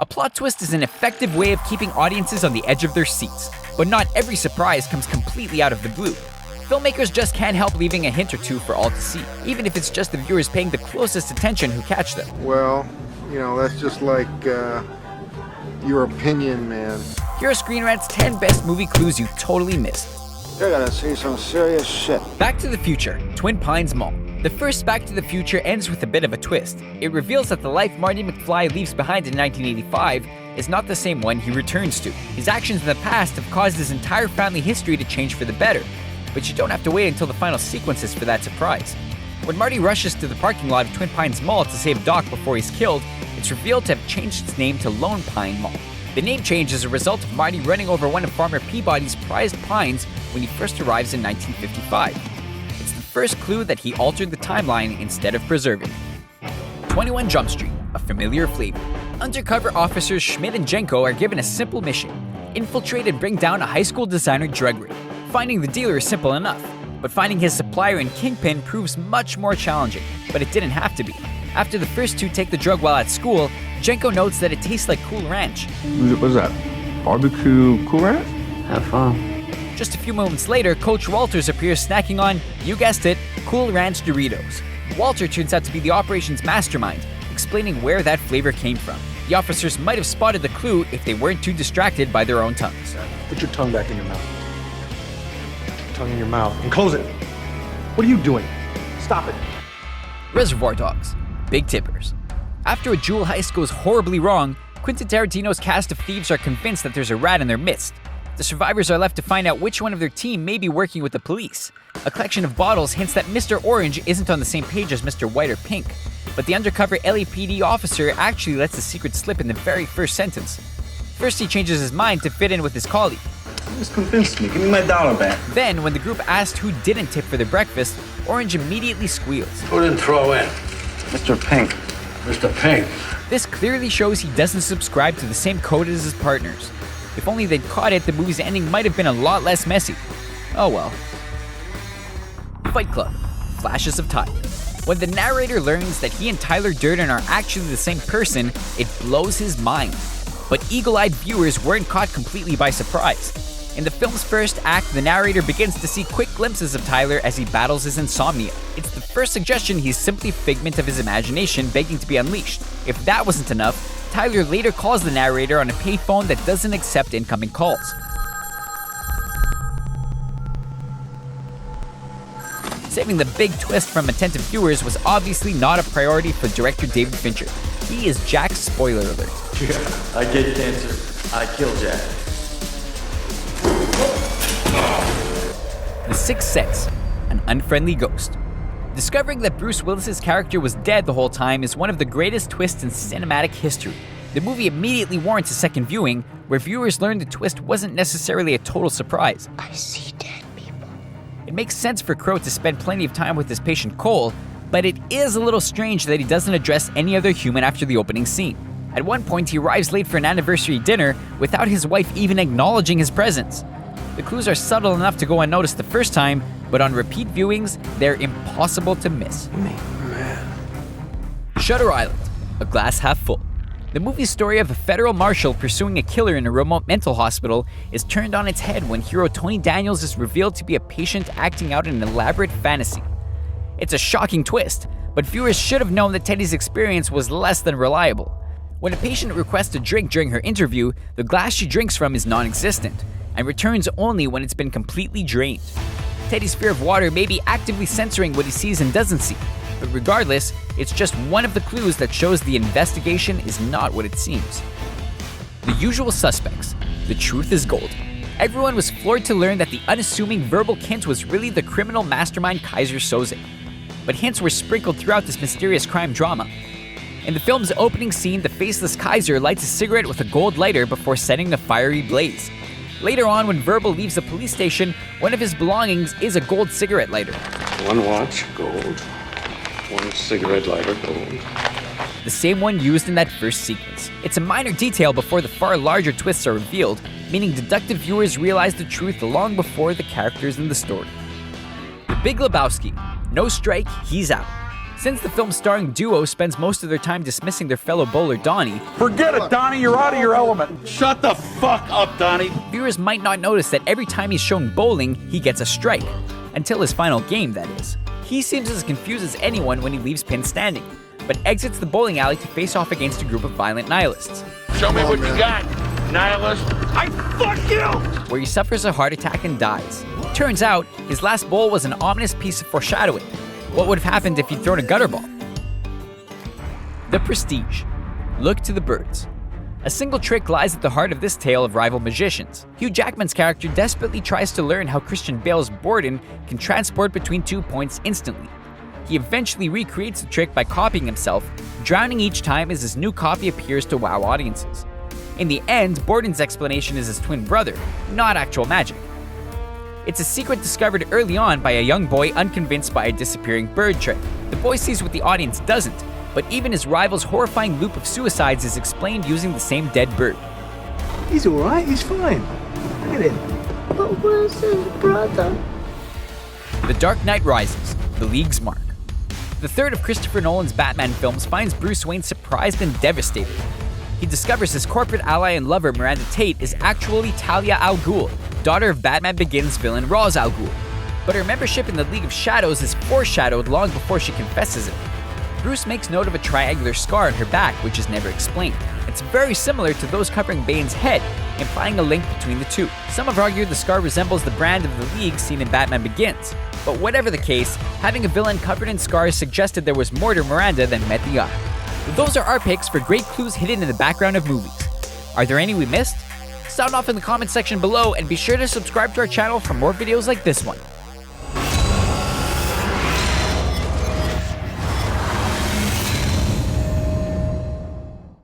A plot twist is an effective way of keeping audiences on the edge of their seats, but not every surprise comes completely out of the blue. Filmmakers just can't help leaving a hint or two for all to see, even if it's just the viewers paying the closest attention who catch them. Well, that's just like, your opinion, man. Here are Screen Rant's 10 best movie clues you totally missed. You're gonna see some serious shit. Back to the Future, Twin Pines Mall. The first Back to the Future ends with a bit of a twist. It reveals that the life Marty McFly leaves behind in 1985 is not the same one he returns to. His actions in the past have caused his entire family history to change for the better, but you don't have to wait until the final sequences for that surprise. When Marty rushes to the parking lot of Twin Pines Mall to save Doc before he's killed, it's revealed to have changed its name to Lone Pine Mall. The name change is a result of Marty running over one of Farmer Peabody's prized pines when he first arrives in 1955. It's the first clue that he altered the timeline instead of preserving it. 21 Jump Street, a familiar flavor. Undercover officers Schmidt and Jenko are given a simple mission: infiltrate and bring down a high school designer drug ring. Finding the dealer is simple enough, but finding his supplier and kingpin proves much more challenging, but it didn't have to be. After the first two take the drug while at school, Jenko notes that it tastes like Cool Ranch. What's that? Barbecue Cool Ranch? Have fun. Just a few moments later, Coach Walters appears snacking on, you guessed it, Cool Ranch Doritos. Walter turns out to be the operation's mastermind, explaining where that flavor came from. The officers might have spotted the clue if they weren't too distracted by their own tongues. Put your tongue back in your mouth. Tongue in your mouth and close it. What are you doing? Stop it. Reservoir Dogs, Big Tippers. After a jewel heist goes horribly wrong, Quentin Tarantino's cast of thieves are convinced that there's a rat in their midst. The survivors are left to find out which one of their team may be working with the police. A collection of bottles hints that Mr. Orange isn't on the same page as Mr. White or Pink, but the undercover LAPD officer actually lets the secret slip in the very first sentence. First, he changes his mind to fit in with his colleague. Just convinced me. Give me my dollar back. Then, when the group asked who didn't tip for their breakfast, Orange immediately squeals. Who didn't throw in? Mr. Pink. Mr. Pink. This clearly shows he doesn't subscribe to the same code as his partners. If only they'd caught it, the movie's ending might have been a lot less messy. Oh well. Fight Club, Flashes of Time. When the narrator learns that he and Tyler Durden are actually the same person, it blows his mind. But eagle-eyed viewers weren't caught completely by surprise. In the film's first act, the narrator begins to see quick glimpses of Tyler as he battles his insomnia. It's the first suggestion he's simply a figment of his imagination begging to be unleashed. If that wasn't enough, Tyler later calls the narrator on a payphone that doesn't accept incoming calls. Saving the big twist from attentive viewers was obviously not a priority for director David Fincher. He is Jack's spoiler alert. I get cancer. I kill Jack. The Sixth Sense, an unfriendly ghost. Discovering that Bruce Willis's character was dead the whole time is one of the greatest twists in cinematic history. The movie immediately warrants a second viewing, where viewers learn the twist wasn't necessarily a total surprise. I see dead people. It makes sense for Crow to spend plenty of time with his patient Cole, but it is a little strange that he doesn't address any other human after the opening scene. At one point, he arrives late for an anniversary dinner without his wife even acknowledging his presence. The clues are subtle enough to go unnoticed the first time, but on repeat viewings, they're impossible to miss. Shutter Island, a glass half full. The movie's story of a federal marshal pursuing a killer in a remote mental hospital is turned on its head when hero Tony Daniels is revealed to be a patient acting out an elaborate fantasy. It's a shocking twist, but viewers should have known that Teddy's experience was less than reliable. When a patient requests a drink during her interview, the glass she drinks from is non-existent, and returns only when it's been completely drained. Teddy's fear of water may be actively censoring what he sees and doesn't see, but regardless, it's just one of the clues that shows the investigation is not what it seems. The Usual Suspects, The Truth is Gold. Everyone was floored to learn that the unassuming Verbal Kint was really the criminal mastermind Kaiser Soze. But hints were sprinkled throughout this mysterious crime drama. In the film's opening scene, the faceless Kaiser lights a cigarette with a gold lighter before setting a fiery blaze. Later on, when Verbal leaves the police station, one of his belongings is a gold cigarette lighter. One watch, gold. One cigarette lighter, gold. The same one used in that first sequence. It's a minor detail before the far larger twists are revealed, meaning deductive viewers realize the truth long before the characters in the story. The Big Lebowski. No strike, he's out. Since the film's starring duo spends most of their time dismissing their fellow bowler Donnie, Forget it, Donnie, you're out of your element. Shut the fuck up, Donnie. viewers might not notice that every time he's shown bowling, he gets a strike. Until his final game, that is. He seems as confused as anyone when he leaves Penn standing, but exits the bowling alley to face off against a group of violent nihilists, Show me what you got, nihilist. I fuck you! where he suffers a heart attack and dies. Turns out, his last bowl was an ominous piece of foreshadowing. What would have happened if he'd thrown a gutter ball? The Prestige. Look to the birds. A single trick lies at the heart of this tale of rival magicians. Hugh Jackman's character desperately tries to learn how Christian Bale's Borden can transport between 2 points instantly. He eventually recreates the trick by copying himself, drowning each time as his new copy appears to wow audiences. In the end, Borden's explanation is his twin brother, not actual magic. It's a secret discovered early on by a young boy unconvinced by a disappearing bird trick. The boy sees what the audience doesn't, but even his rival's horrifying loop of suicides is explained using the same dead bird. He's all right. He's fine. Look at him. But where's his brother? The Dark Knight Rises, The League's Mark. The third of Christopher Nolan's Batman films finds Bruce Wayne surprised and devastated. He discovers his corporate ally and lover Miranda Tate is actually Talia al Ghul, daughter of Batman Begins villain Ra's al Ghul. But her membership in the League of Shadows is foreshadowed long before she confesses it. Bruce makes note of a triangular scar on her back, which is never explained. It's very similar to those covering Bane's head, implying a link between the two. Some have argued the scar resembles the brand of the League seen in Batman Begins. But whatever the case, having a villain covered in scars suggested there was more to Miranda than met the eye. Those are our picks for great clues hidden in the background of movies. Are there any we missed? Sound off in the comment section below and be sure to subscribe to our channel for more videos like this one.